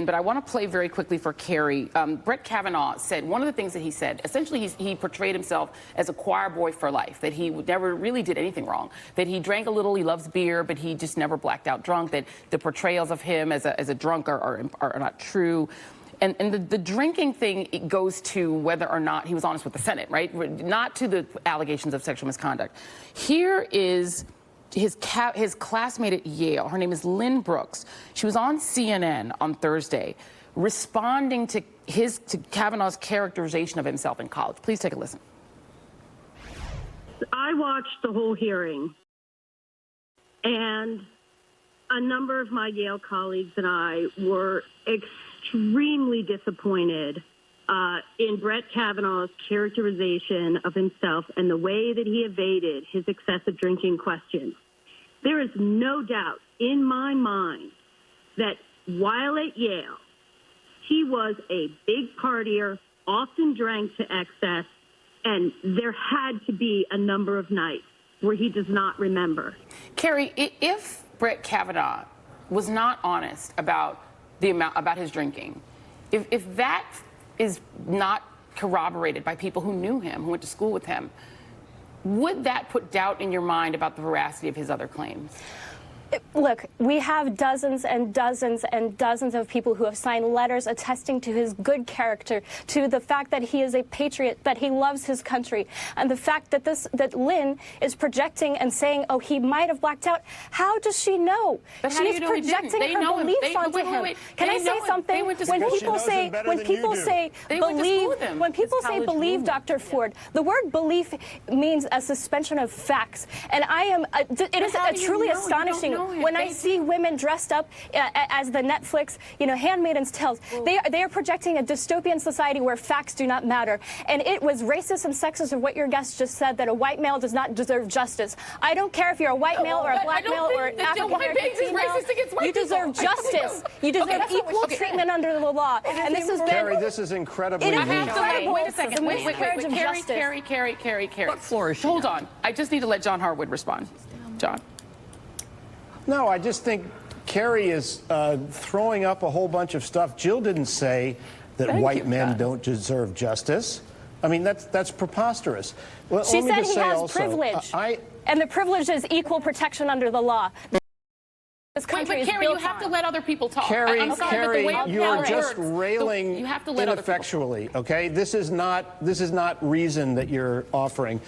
But I want to play very quickly for Carrie. Brett Kavanaugh said, one of the things that he said, essentially he portrayed himself as a choir boy for life, that he never really did anything wrong, that he drank a little, he loves beer, but he just never blacked out drunk, that the portrayals of him as a drunk are not true. And the drinking thing, it goes to whether or not he was honest with the Senate, right? Not to the allegations of sexual misconduct. Here is his classmate at Yale. Her name is Lynn Brooks. She was on CNN on Thursday responding to Kavanaugh's characterization of himself in college. Please take a listen. I watched the whole hearing, and a number of my Yale colleagues and I were extremely disappointed in Brett Kavanaugh's characterization of himself and the way that he evaded his excessive drinking questions. There is no doubt in my mind that while at Yale, he was a big partier, often drank to excess, and there had to be a number of nights where he does not remember. Carrie, if Brett Kavanaugh was not honest about his drinking, if that is not corroborated by people who knew him, who went to school with him, would that put doubt in your mind about the veracity of his other claims? Look, we have dozens and dozens and dozens of people who have signed letters attesting to his good character, to the fact that he is a patriot, that he loves his country, and the fact that that Lynn is projecting and saying, oh, he might have blacked out. How does she know? But she is projecting her beliefs onto him. Can I say something? When people say believe, Dr. Ford, the word belief means a suspension of facts, and it is truly astonishing. When I see women dressed up as the Netflix, handmaidens' tales, they are projecting a dystopian society where facts do not matter. And it was racist and sexist of what your guest just said, that a white male does not deserve justice. I don't care if you're a white male or a black male or an African-American female. You deserve justice. You deserve equal treatment under the law. And this has been... Carrie, this is incredibly... It is incredible. Wait a second. Wait. Carrie. What floor is she Hold on? on. I just need to let John Harwood respond. John. No, I just think Carrie is throwing up a whole bunch of stuff. Jill didn't say that white men don't deserve justice. I mean, that's preposterous. She said he has privilege, and the privilege is equal protection under the law. This country is Carrie, built you have to let other people talk. Carrie, I'm sorry, but the way you are just works, railing you have to let ineffectually. Okay, this is not reason that you're offering.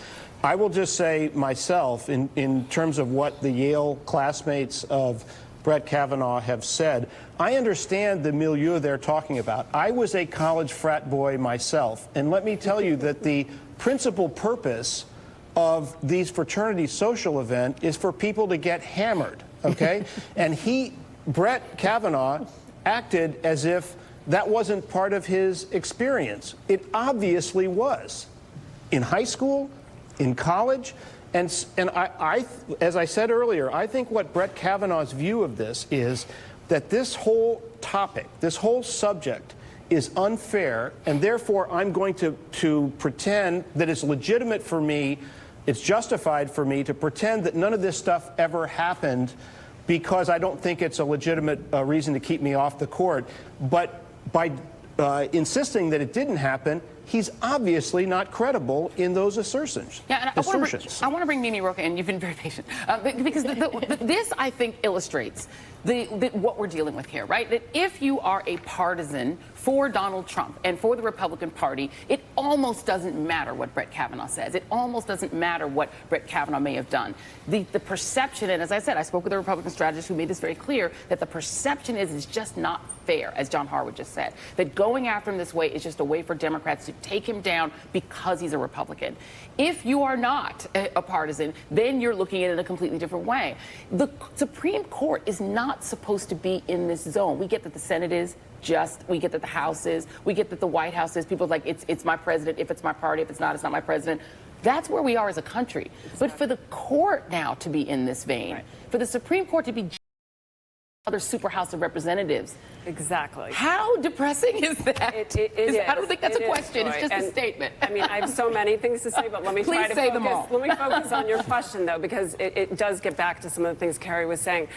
I will just say myself, in terms of what the Yale classmates of Brett Kavanaugh have said, I understand the milieu they're talking about. I was a college frat boy myself, and let me tell you that the principal purpose of these fraternity social events is for people to get hammered, okay? And Brett Kavanaugh, acted as if that wasn't part of his experience. It obviously was. In high school, in college, and as I said earlier, I think what Brett Kavanaugh's view of this is that this whole topic, this whole subject is unfair, and therefore I'm going to pretend that it's legitimate for me, it's justified for me to pretend that none of this stuff ever happened because I don't think it's a legitimate reason to keep me off the court. But by insisting that it didn't happen, he's obviously not credible in those assertions. Yeah, and I want to bring Mimi Rocha in. You've been very patient. Because this, I think, illustrates what we're dealing with here, right? That if you are a partisan for Donald Trump and for the Republican Party, it almost doesn't matter what Brett Kavanaugh says. It almost doesn't matter what Brett Kavanaugh may have done. The perception, and as I said, I spoke with a Republican strategist who made this very clear, that the perception is just not fair, as John Harwood just said, that going after him this way is just a way for Democrats to take him down because he's a Republican. If you are not a partisan, then you're looking at it in a completely different way. The Supreme Court is not supposed to be in this zone. We get that the Senate is just, we get that the House is, we get that the White House is. People are like, it's my president. If it's my party, if it's not my president. That's where we are as a country. Exactly. But for the court now to be in this vein, right, for the Supreme Court to be other super House of Representatives. Exactly. How depressing is that? It is. I don't think that's a question. It's just a statement. I mean, I have so many things to say, but let me try to focus. Let me focus on your question, though, because it does get back to some of the things Carrie was saying.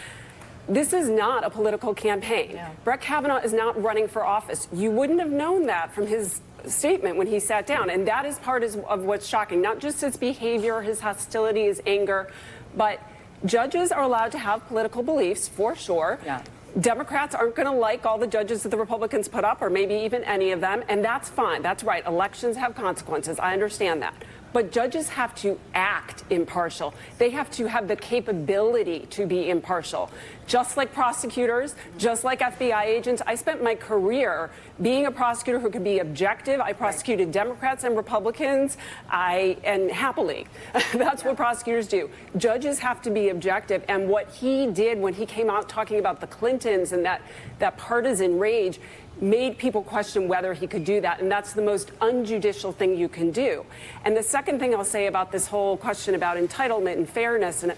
This is not a political campaign. Brett Kavanaugh is not running for office. You wouldn't have known that from his statement when he sat down. And that is part of what's shocking, not just his behavior, his hostility, his anger, but judges are allowed to have political beliefs, for sure. Yeah. Democrats aren't going to like all the judges that the Republicans put up, or maybe even any of them, and that's fine. That's right. Elections have consequences. I understand that. But judges have to act impartial. They have to have the capability to be impartial. Just like prosecutors, just like FBI agents. I spent my career being a prosecutor who could be objective. I prosecuted Democrats and Republicans, and happily. That's what prosecutors do. Judges have to be objective. And what he did when he came out talking about the Clintons and that partisan rage made people question whether he could do that. And that's the most unjudicial thing you can do. And the second thing I'll say about this whole question about entitlement and fairness, and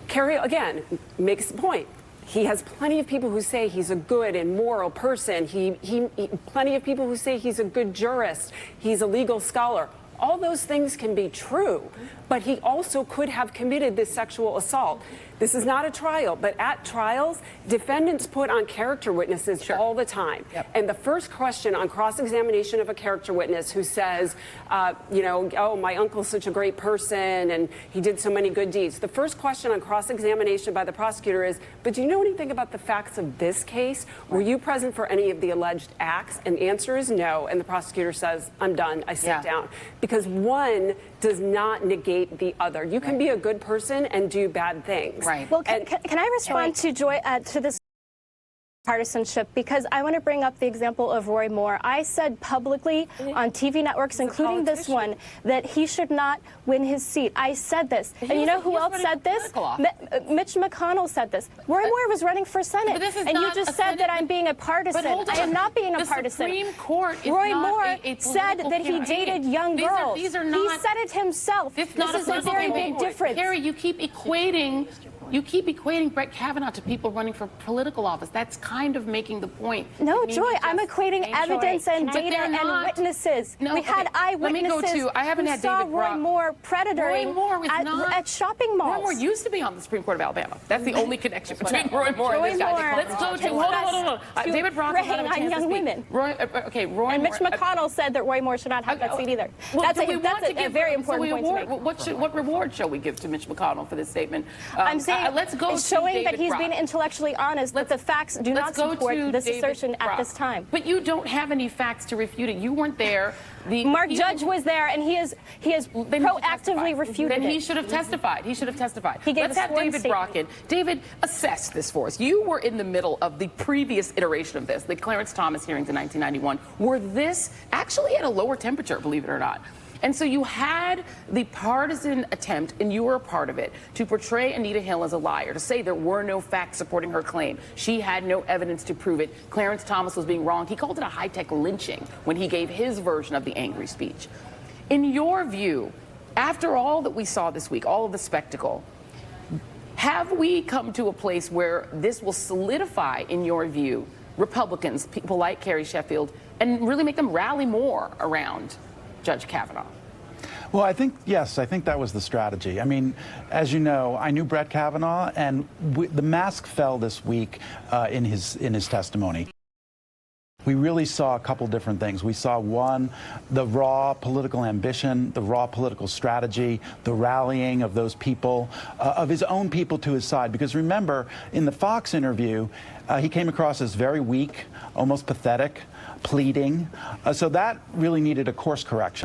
Carrie, again, makes the point. He has plenty of people who say he's a good and moral person. Plenty of people who say he's a good jurist. He's a legal scholar. All those things can be true, but he also could have committed this sexual assault. This is not a trial, but at trials, defendants put on character witnesses all the time. And the first question on cross-examination of a character witness who says, oh, my uncle's such a great person and he did so many good deeds. The first question on cross-examination by the prosecutor is, but do you know anything about the facts of this case? Were you present for any of the alleged acts? And the answer is no. And the prosecutor says, I'm done. I sit down. Because one does not negate the other. You can be a good person and do bad things. Right. Well, can I respond to Joy to this partisanship, because I want to bring up the example of Roy Moore. I said publicly on TV networks, including this one, that he should not win his seat. I said this. And you know who else said this? Mitch McConnell said this. Roy Moore was running for Senate. And you just said that I'm being a partisan. I am not being a partisan. The Supreme Court is Roy not Moore a said that he dated young girls. These are not, he said it himself. This is a very big difference. Carrie, you keep equating Brett Kavanaugh to people running for political office. That's kind of making the point. No, Joy, I'm equating evidence and data and witnesses. No, we had eyewitnesses. Let me go to, I haven't had saw David Roy Moore predatoring at shopping malls. Roy Moore used to be on the Supreme Court of Alabama. That's the only connection between Roy Moore and this guy. Let's go to, hold on. David Brock on young women. Roy and Mitch McConnell said that Roy Moore should not have that seat either. That's a very important point to make. What reward shall we give to Mitch McConnell for this statement? I'm saying let's go showing that he's being intellectually honest, but the facts do not support this assertion at this time. But you don't have any facts to refute it. You weren't there. Mark Judge was there, and he has proactively refuted it. Then he should have testified. He should have testified. Let's have David Brock in. David, assess this for us. You were in the middle of the previous iteration of this, the Clarence Thomas hearings in 1991. Were this actually at a lower temperature, believe it or not? And so you had the partisan attempt, and you were a part of it, to portray Anita Hill as a liar, to say there were no facts supporting her claim. She had no evidence to prove it. Clarence Thomas was being wrong. He called it a high-tech lynching when he gave his version of the angry speech. In your view, after all that we saw this week, all of the spectacle, have we come to a place where this will solidify, in your view, Republicans, people like Carrie Sheffield, and really make them rally more around Judge Kavanaugh? Well, I think that was the strategy. I mean, as you know, I knew Brett Kavanaugh, and the mask fell this week in his testimony. We really saw a couple different things. We saw, one, the raw political ambition, the raw political strategy, the rallying of those people, of his own people to his side. Because remember, in the Fox interview, he came across as very weak, almost pathetic, pleading. So that really needed a course correction.